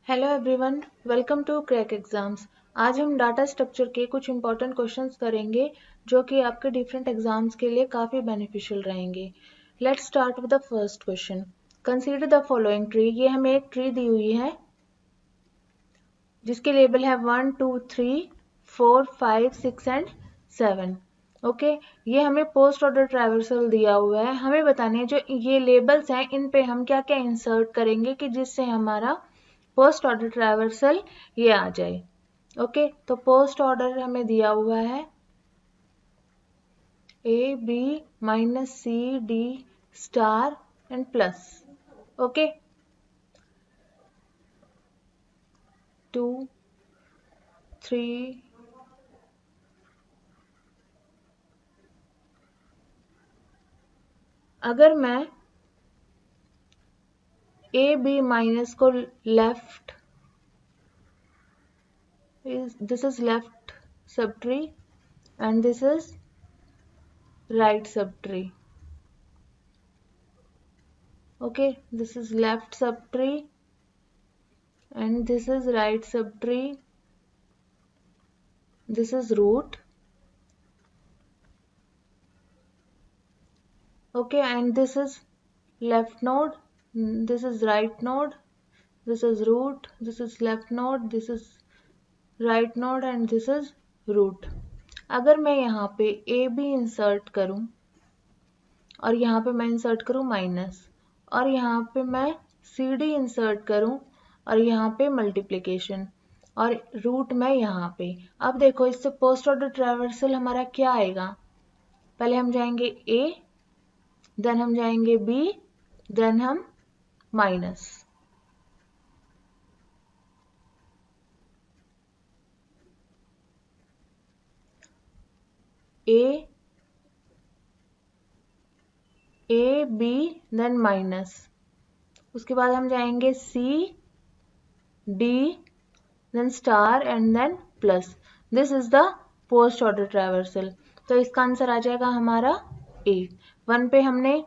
Hello everyone, welcome to crack exams. आज हम data structure के कुछ इंपॉर्टेंट क्वेश्चंस करेंगे जो कि आपके डिफरेंट एग्जाम्स के लिए काफ़ी बेनिफिशियल रहेंगे। Let's start with the first question. Consider the following tree. ये हमें एक ट्री दी हुई है जिसके लेबल है 1 2 3 4 5 6 एंड 7। ओके, ये हमें पोस्ट ऑर्डर ट्रैवर्सल दिया हुआ है। हमें बताने है जो ये लेबल्स हैं इन पे हम क्या क्या इंसर्ट करेंगे कि जिससे हमारा पोस्ट ऑर्डर ट्रैवर्सल ये आ जाए। ओके, तो पोस्ट ऑर्डर हमें दिया हुआ है A B minus C D star and plus. Okay, 2 3 अगर मैं ए बी माइनस को left, this is left subtree and this is right subtree. Okay, this is left subtree and this is right subtree. This is root. Okay, and this is left node, this is right node, this is root, this is left node, this is right node and this is root. अगर मैं यहाँ पे A B insert करूँ और यहाँ पे मैं insert करूँ माइनस और यहाँ पे मैं सी डी इंसर्ट करूँ और यहाँ पे मल्टीप्लिकेशन और रूट में यहाँ पे, अब देखो इससे पोस्ट ऑर्डर ट्रैवर्सल हमारा क्या आएगा। पहले हम जाएंगे ए, देन हम जाएंगे बी, देन हम minus. A B then minus, उसके बाद हम जाएंगे C D then star and then plus. This is the post order traversal. तो इसका आंसर आ जाएगा हमारा ए। वन पे हमने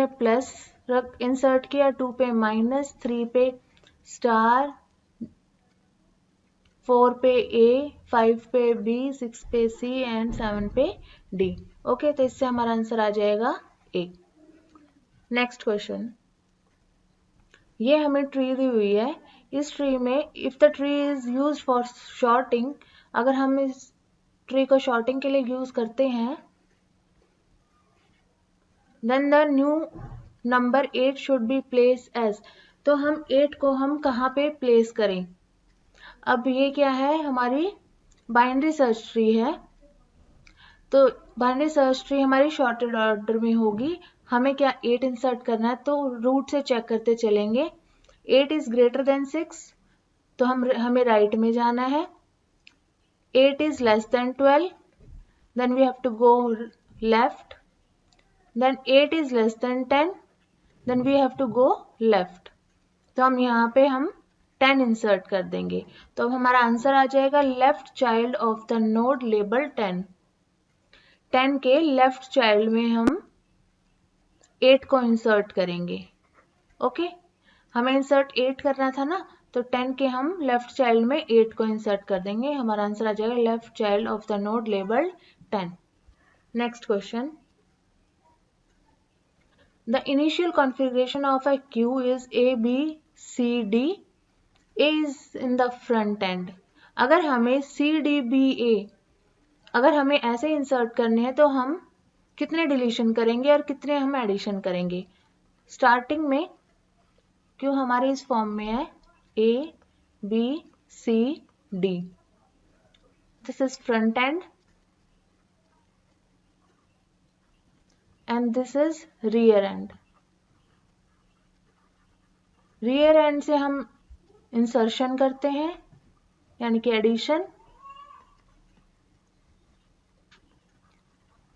प्लस इंसर्ट किया, 2 पे माइनस, 3 पे स्टार, 4 पे ए, 5 पे बी, 6 पे सी एंड 7 पे डी। ओके, तो इससे हमारा आंसर आ जाएगा ए। नेक्स्ट क्वेश्चन, ये हमें ट्री दी हुई है। इस ट्री में if the tree is used for sorting, अगर हम इस ट्री को शॉर्टिंग के लिए यूज करते हैं, then the new number 8 should be place as. तो हम 8 को हम कहाँ पे प्लेस करें। अब ये क्या है, हमारी बाइनरी सर्च ट्री है, तो बाइनरी सर्च ट्री हमारी शॉर्टेड ऑर्डर में होगी। हमें क्या 8 इंसर्ट करना है, तो रूट से चेक करते चलेंगे। 8 इज ग्रेटर देन 6, तो हमें राइट में जाना है। 8 is less than 12, then we have to go left. Then 8 is less than 10, then we have to go left. तो हम यहाँ पे 10 इंसर्ट कर देंगे, तो अब हमारा आंसर आ जाएगा left child of the node label 10। 10 के लेफ्ट चाइल्ड में हम 8 को इंसर्ट करेंगे। ओके, हमें इंसर्ट 8 करना था ना, तो 10 के हम लेफ्ट चाइल्ड में 8 को इंसर्ट कर देंगे। हमारा आंसर आ जाएगा left child of the node label 10। Next question, the initial configuration of a queue is A B C D. A is in the front end. अगर हमें सी डी बी ए अगर हमें ऐसे इंसर्ट करने हैं तो हम कितने डिलीशन करेंगे और कितने हम एडिशन करेंगे। स्टार्टिंग में क्यों हमारे इस फॉर्म में है A B C D, this is front end and this is rear end. Rear end से हम इंसर्शन करते हैं यानी कि एडिशन।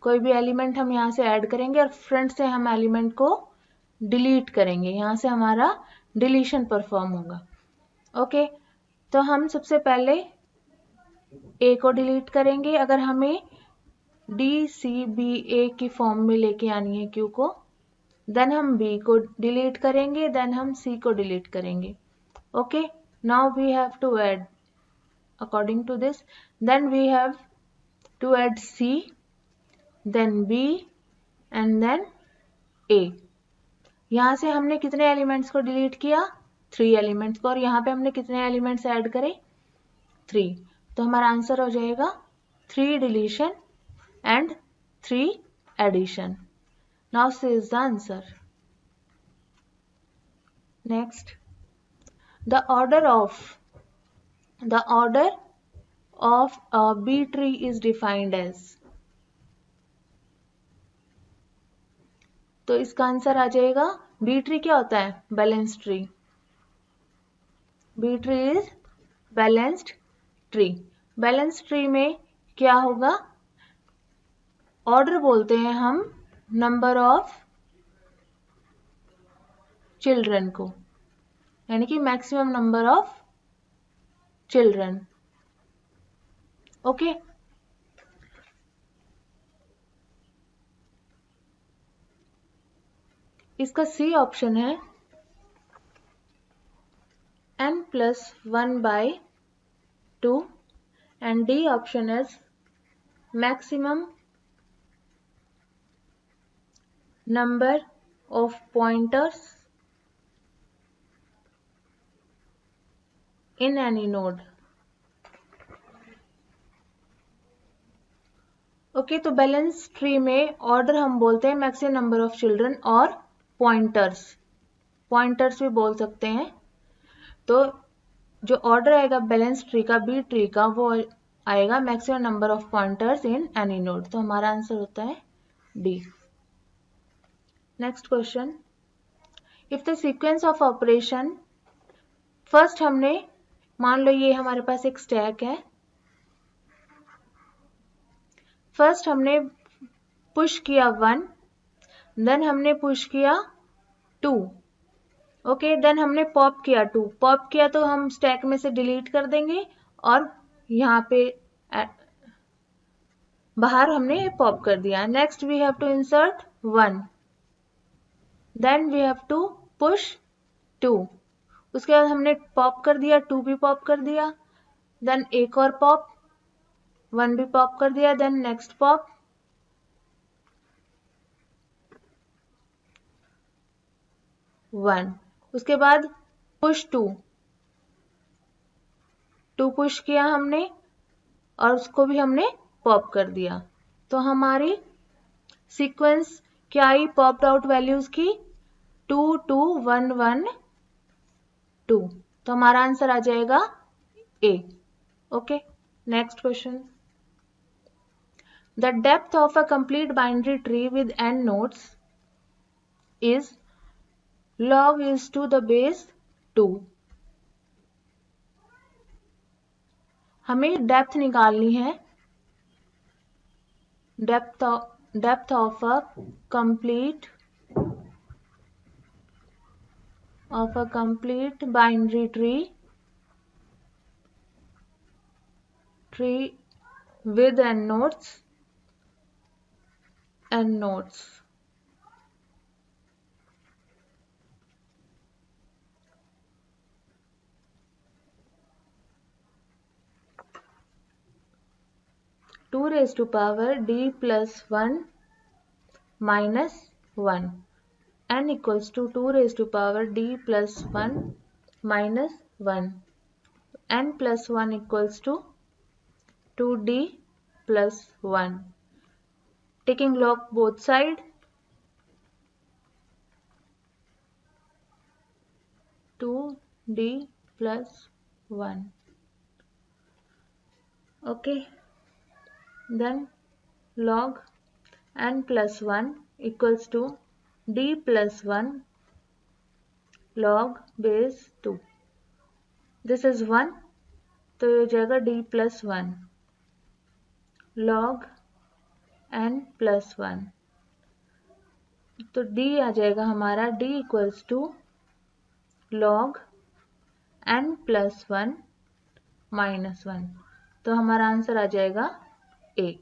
कोई भी एलिमेंट हम यहाँ से ऐड करेंगे और फ्रंट से हम एलिमेंट को डिलीट करेंगे, यहाँ से हमारा डिलीशन परफॉर्म होगा। ओके, तो हम सबसे पहले ए को डिलीट करेंगे। अगर हमें डी सी बी ए की फॉर्म में लेके आनी है क्यू को, देन हम बी को डिलीट करेंगे, देन हम सी को डिलीट करेंगे। Okay, now we have to add according to this. Then we have to add C, then B and then A. यहाँ से हमने कितने एलिमेंट्स को डिलीट किया? 3 एलिमेंट्स को, और यहाँ पे हमने कितने एलिमेंट्स ऐड करे? 3. तो हमारा आंसर हो जाएगा 3 deletion and 3 addition. Now this is the answer. Next, the order of a B tree is defined as. तो इसका आंसर आ जाएगा, बी ट्री क्या होता है? Balanced tree. B tree is balanced tree. Balanced tree में क्या होगा? ऑर्डर बोलते हैं हम नंबर ऑफ चिल्ड्रन को, यानी कि maximum number of children. Okay, इसका सी ऑप्शन है n+1/2 and D option is maximum number of pointers in any node. Okay, तो बैलेंस ट्री में ऑर्डर हम बोलते हैं मैक्सिमम नंबर ऑफ चिल्ड्रन और पॉइंटर्स भी बोल सकते हैं. तो जो ऑर्डर आएगा बैलेंस ट्री का, बी ट्री का, वो आएगा maximum number of pointers in any node. तो हमारा आंसर होता है D. Next question, if the sequence of operation, first हमने मान लो ये हमारे पास एक स्टैक है. फर्स्ट हमने पुश किया 1, देन हमने पुश किया 2. ओके, देन हमने पॉप किया 2. पॉप किया तो हम स्टैक में से डिलीट कर देंगे और यहाँ पे बाहर हमने पॉप कर दिया. Next we have to insert 1, then we have to push 2. उसके बाद हमने पॉप कर दिया, 2 भी पॉप कर दिया, देन एक और पॉप, 1 भी पॉप कर दिया, देन नेक्स्ट पॉप, 1. उसके बाद पुश 2 पुश किया हमने और उसको भी हमने पॉप कर दिया. तो हमारी सीक्वेंस क्या आई पॉप्ड आउट वैल्यूज की? 2 2 1 1 2. तो हमारा आंसर आ जाएगा A. Okay, next question, the depth of a complete binary tree with n nodes is log is to the base 2. हमें डेप्थ निकालनी है. Depth of a complete binary tree with n nodes. 2 raised to power d plus 1 minus 1. n equals to 2 raised to power d plus 1 minus 1. n plus 1 equals to 2d plus 1. Taking log both sides, 2d plus 1. Okay, then log n plus 1 equals to d plus 1 log base 2. This is 1, तो ये हो जाएगा d plus 1 log n plus 1. तो d आ जाएगा हमारा d equals to log n plus 1 minus 1. तो हमारा answer आ जाएगा A.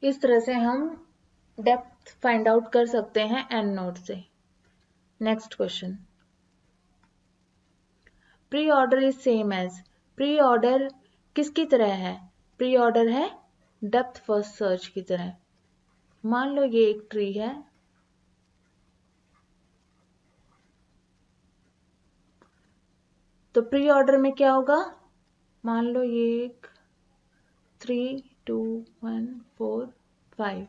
इस तरह से हम डेप्थ फाइंड आउट कर सकते हैं n नोड से. Next question, pre order is same as, pre order किसकी तरह है? प्री ऑर्डर है डेप्थ फर्स्ट सर्च की तरह। मान लो ये एक ट्री है, तो प्री ऑर्डर में क्या होगा? मान लो ये एक 3 2 1 4 5,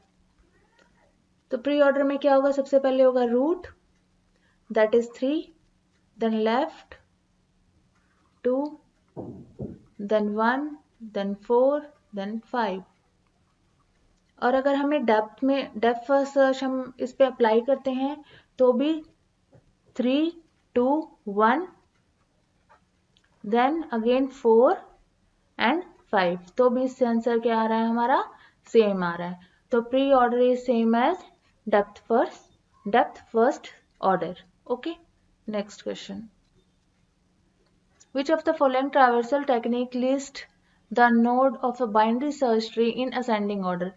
तो प्री ऑर्डर में क्या होगा? सबसे पहले होगा root, that is 3, then left 2, then 1, then 4, then 5। और अगर हमें डेप्थ फर्स्ट सर्च हम इस पे अप्लाई करते हैं तो भी 3 2 1 देन अगेन 4 एंड 5, तो भी इससे आंसर क्या आ रहा है हमारा? सेम आ रहा है। तो pre order is same as depth first order. Okay, next question. Which of the following traversal technique list the node of a binary search tree in ascending order?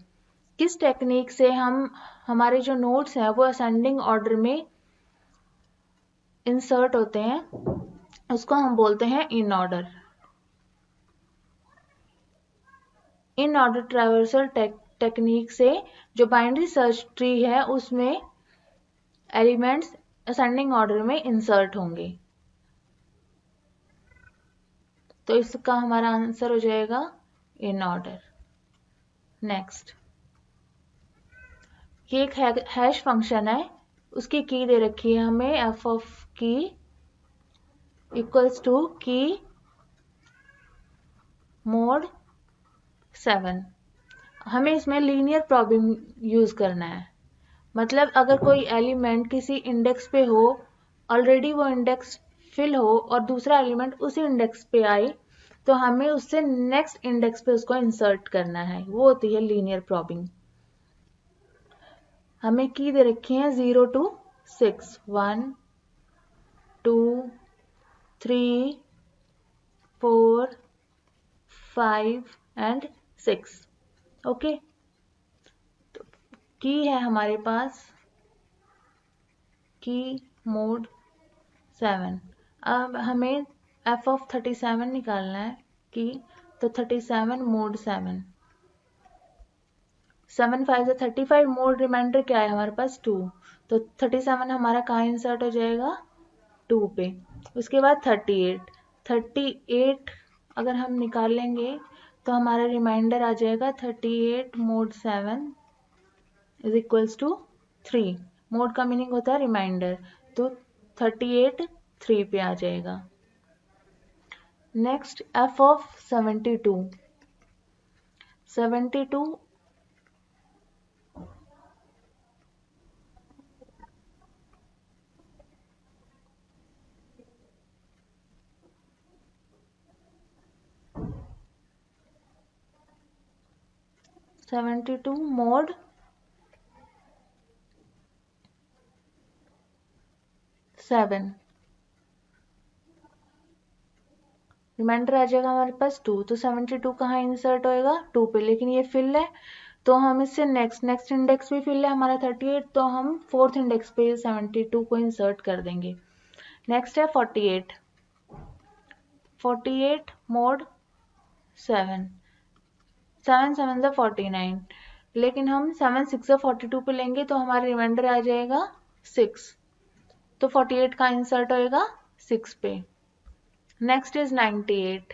किस टेक्निक से हम हमारे जो नोड्स हैं वो असेंडिंग ऑर्डर में insert होते हैं, उसको हम बोलते हैं in order. In order traversal technique से जो बाइनरी सर्च ट्री है उसमें एलिमेंट्स असेंडिंग ऑर्डर में इंसर्ट होंगे। तो इसका हमारा आंसर हो जाएगा इन ऑर्डर। नेक्स्ट, ये एक हैश फंक्शन है, उसकी की दे रखी है हमें एफ ऑफ की इक्वल्स टू की मोड 7। हमें इसमें लीनियर प्रॉबिंग यूज करना है। मतलब अगर कोई एलिमेंट किसी इंडेक्स पे हो, ऑलरेडी वो इंडेक्स फिल हो और दूसरा एलिमेंट उसी इंडेक्स पे आए, तो हमें उससे नेक्स्ट इंडेक्स पे उसको इंसर्ट करना है, वो होती है लीनियर प्रॉबिंग। हमें की दे रखी है 0 to 6, 1 2 3 4 5 एंड 6। ओके, तो की है हमारे पास की मोड 7। अब हमें f ऑफ 37 निकालना है की, तो 37 मोड 7, 7 5 से 35, मोड रिमाइंडर क्या है हमारे पास 2, तो 37 हमारा कहाँ इंसर्ट हो जाएगा? 2 पे। उसके बाद 38 अगर हम निकाल लेंगे तो हमारा रिमाइंडर आ जाएगा 38 mod 7 is equals to 3। Mod का मीनिंग होता है रिमाइंडर, तो 38 3 पे आ जाएगा। Next, f of 72 mod 7, remainder आ जाएगा हमारे पास 2, तो 72 कहाँ इंसर्ट होएगा? 2 पे, लेकिन ये फिल है तो हम इससे नेक्स्ट इंडेक्स भी फिल है हमारा 38, तो हम फोर्थ इंडेक्स पे 72 को इंसर्ट कर देंगे। नेक्स्ट है 48 मोड 7, 7 7 से 49, लेकिन हम 7 6 से 42 पे लेंगे तो हमारा रिमाइंडर आ जाएगा 6, तो 48 का इंसर्ट होएगा 6 पे। Next is 98,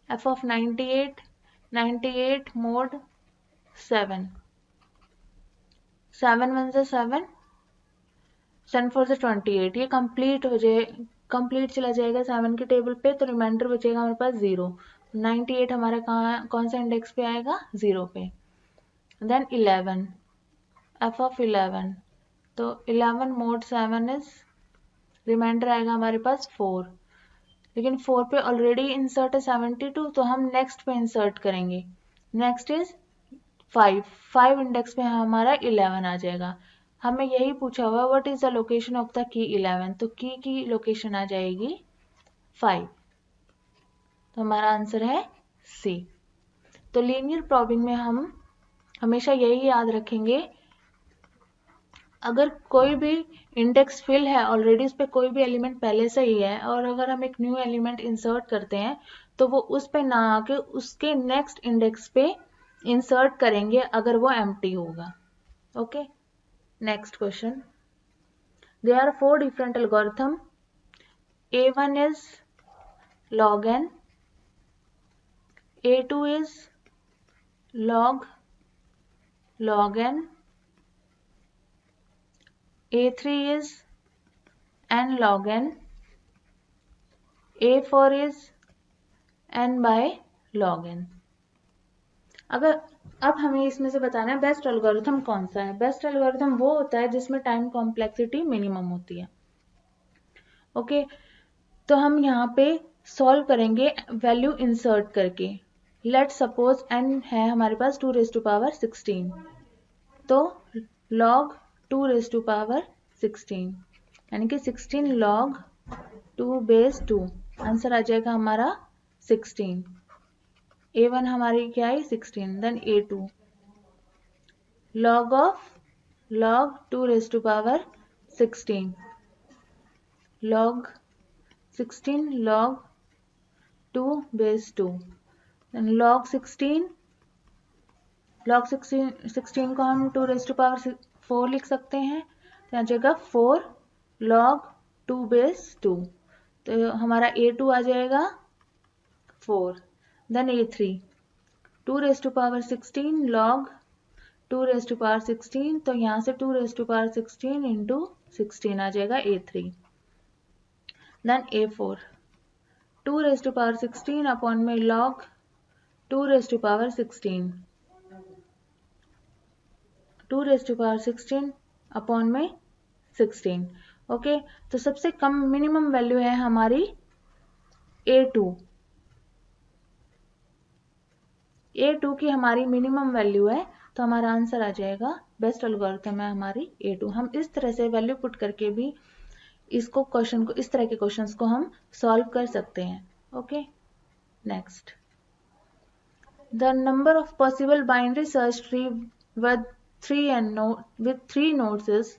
f of 98 mode 7, 7 1 से 7, 7 4 से 28, ये कंप्लीट चला जाएगा 7 के टेबल पे, तो रिमाइंडर बचेगा हमारे पास 0। 98 हमारा कौन सा इंडेक्स पे आएगा? 0 पे। देन 11, f ऑफ 11, तो 11 मोड 7 इज, रिमाइंडर आएगा हमारे पास 4, लेकिन 4 पे ऑलरेडी इंसर्ट है 72, तो हम नेक्स्ट पे इंसर्ट करेंगे। नेक्स्ट इज 5 इंडेक्स पे हमारा 11 आ जाएगा। हमें यही पूछा हुआ what is the location of the key 11, तो की लोकेशन आ जाएगी 5, तो हमारा आंसर है सी। तो लीनियर प्रॉबिंग में हम हमेशा यही याद रखेंगे अगर कोई भी इंडेक्स फिल है ऑलरेडी, उस पर कोई भी एलिमेंट पहले से ही है, और अगर हम एक न्यू एलिमेंट इंसर्ट करते हैं तो वो उस पे ना आके उसके नेक्स्ट इंडेक्स पे इंसर्ट करेंगे अगर वो एम्प्टी होगा। Okay, next question. There are 4 different algorithm. A1 is log n, A2 is log n, A3 is n log n, A4 is n by log n। अगर अब हमें इसमें से बताना है बेस्ट एल्गोरिथम कौन सा है। बेस्ट एल्गोरिथम वो होता है जिसमें टाइम कॉम्प्लेक्सिटी मिनिमम होती है। ओके, तो हम यहाँ पे सॉल्व करेंगे वैल्यू इंसर्ट करके। लेट सपोज n है हमारे पास 2⁻16, तो log 2⁻16 यानी कि 16 log 2/2 आंसर आ जाएगा हमारा 16। A1 हमारी क्या है 16, then A2 log 2⁻16 log 16 log 2/2, then log 16 को हम 2⁻4 लिख सकते हैं, तो आ जाएगा 4 log 2/2, तो हमारा A2 आ जाएगा 4। देन A3 2⁻16 log 2⁻16, तो यहाँ से 2⁻16 इंटू 16 आ जाएगा A3। देन A4 2⁻16 अपॉन में log 2⁻16 अपॉन में 16। ओके, तो सबसे कम मिनिमम वैल्यू है हमारी A2 की हमारी मिनिमम वैल्यू है, तो हमारा आंसर आ जाएगा बेस्ट एल्गोरिथम है हमारी A2। हम इस तरह से वैल्यू पुट करके भी इसको क्वेश्चन को, इस तरह के क्वेश्चंस को हम सॉल्व कर सकते हैं। Okay, next. The number of possible binary search tree with 3 nodes is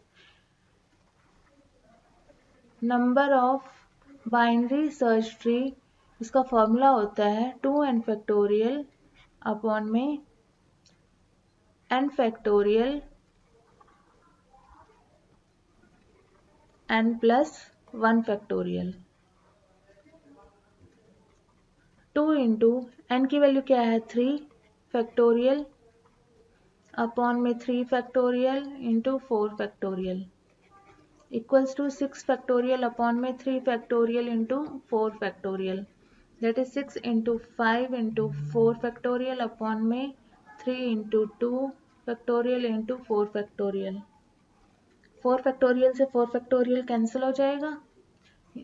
number of binary search tree, इसका फॉर्मूला होता है 2n फैक्टोरियल अपॉन में n factorial n plus 1 factorial. 2 into n की वैल्यू क्या है 3 फैक्टोरियल अपॉन में 3 factorial into 4 factorial equals to 6 factorial upon में 3 factorial into 4 factorial, that is 6 into 5 into 4 factorial upon में 3 into 2 factorial into 4 factorial. 4 factorial से 4 factorial cancel हो जाएगा,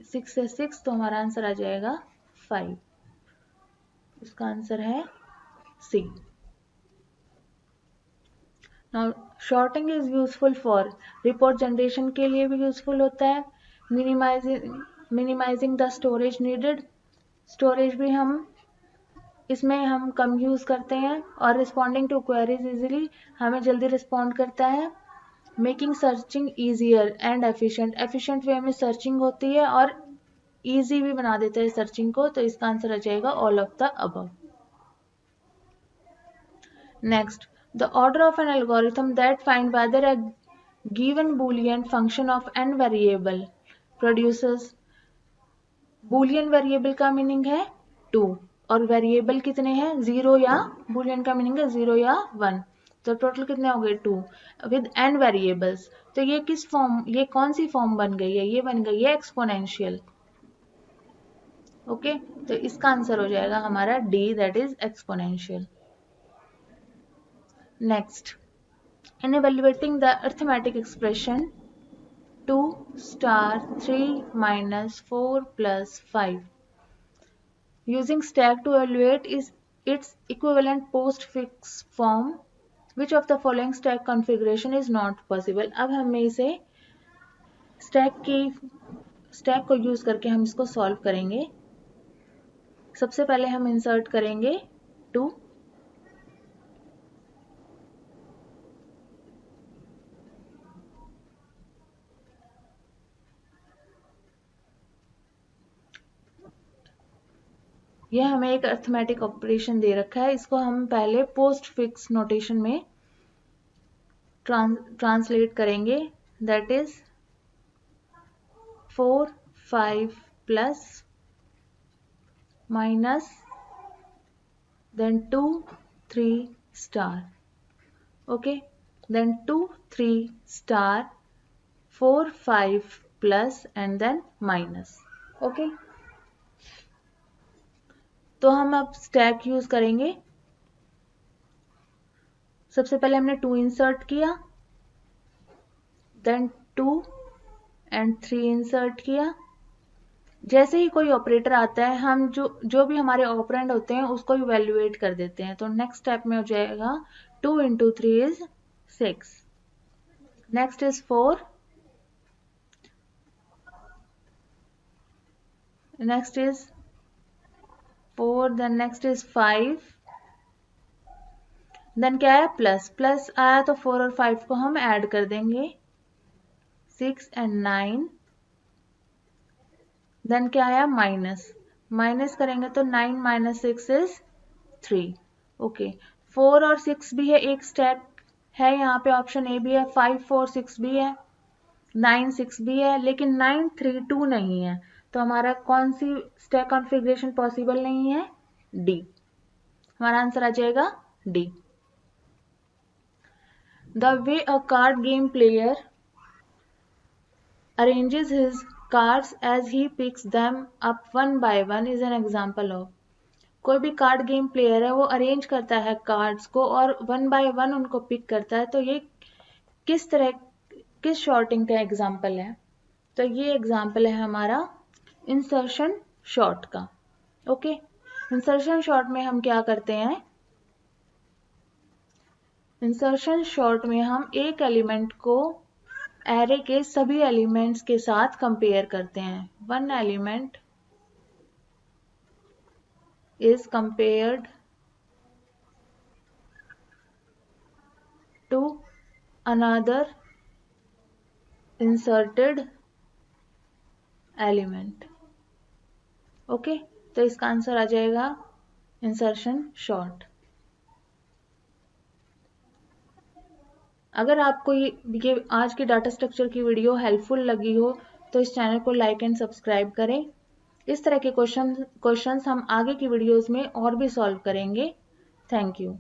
6 से 6, तो हमारा आंसर आ जाएगा 5। इसका आंसर है C. Now sorting is useful for report generation के लिए भी यूजफुल होता है। Minimizing the storage needed, storage भी इसमें हम कम यूज करते हैं, और रिस्पॉन्डिंग टू क्वेरीज इजीली, हमें जल्दी रिस्पॉन्ड करता है। Making searching easier and efficient way में सर्चिंग होती है और ईजी भी बना देता है सर्चिंग को, तो इसका आंसर आ जाएगा all of the above. Next, the order of an algorithm that find whether a given boolean function of n variable produces, boolean variable का मीनिंग है 2 और वेरिएबल कितने हैं 0 या boolean का मीनिंग है 0 या 1, तो टोटल कितने हो गए 2 विद n वेरिएबल्स। तो ये किस फॉर्म, ये कौन सी फॉर्म बन गई है, ये बन गई है एक्सपोनेंशियल। ओके, तो इसका आंसर हो जाएगा हमारा D, that is exponential. Next, in evaluating the arithmetic expression 2 star 3 minus 4 plus 5 using stack to evaluate is its equivalent postfix form, which of the following stack configuration is not possible। अब हमें इसे stack को use करके हम इसको solve करेंगे। सबसे पहले हम इंसर्ट करेंगे 2, ये हमें एक अर्थमेटिक ऑपरेशन दे रखा है, इसको हम पहले पोस्ट फिक्स नोटेशन में ट्रांसलेट करेंगे, that is 4 5 plus minus then 2 3 star, okay, then 2 3 star 4 5 plus and then minus, okay। तो हम अब स्टैक यूज करेंगे। सबसे पहले हमने 2 इंसर्ट किया, देन 2 एंड 3 इंसर्ट किया। जैसे ही कोई ऑपरेटर आता है हम जो भी हमारे ऑपरेंड होते हैं उसको इवेल्युएट कर देते हैं। तो नेक्स्ट स्टेप में हो जाएगा 2 into 3 is 6, next is 4, next is 4, then next is 5, देन क्या है प्लस, प्लस आया तो 4 और 5 को हम ऐड कर देंगे, 6 and 9, देन क्या आया माइनस, माइनस करेंगे तो 9 minus 6 is 3, ओके। 4 और 6 भी है, एक स्टेप है यहाँ पे, ऑप्शन ए भी है, 5 4 6 भी है, 9 6 भी है, लेकिन 9 3 2 नहीं है। तो हमारा कौन सी स्टैक कॉन्फ़िगरेशन पॉसिबल नहीं है, डी। हमारा आंसर आ जाएगा D. The way a card game player arranges his cards as he picks them up one by one is an example of। कोई भी कार्ड गेम प्लेयर है वो अरेंज करता है कार्ड्स को और वन बाय वन उनको पिक करता है। तो ये किस शॉर्टिंग का एग्जाम्पल है, तो ये एग्जाम्पल है हमारा इंसर्शन शॉर्ट का, ओके। इंसर्शन शॉर्ट में हम क्या करते हैं, इंसर्शन शॉर्ट में हम एक एलिमेंट को एरे के सभी एलिमेंट्स के साथ कंपेयर करते हैं। One element is compared to another inserted element, okay. तो इसका आंसर आ जाएगा इंसर्शन शॉर्ट। अगर आपको ये आज की डाटा स्ट्रक्चर की वीडियो हेल्पफुल लगी हो तो इस चैनल को लाइक एंड सब्सक्राइब करें। इस तरह के क्वेश्चंस हम आगे की वीडियोस में और भी सॉल्व करेंगे। Thank you.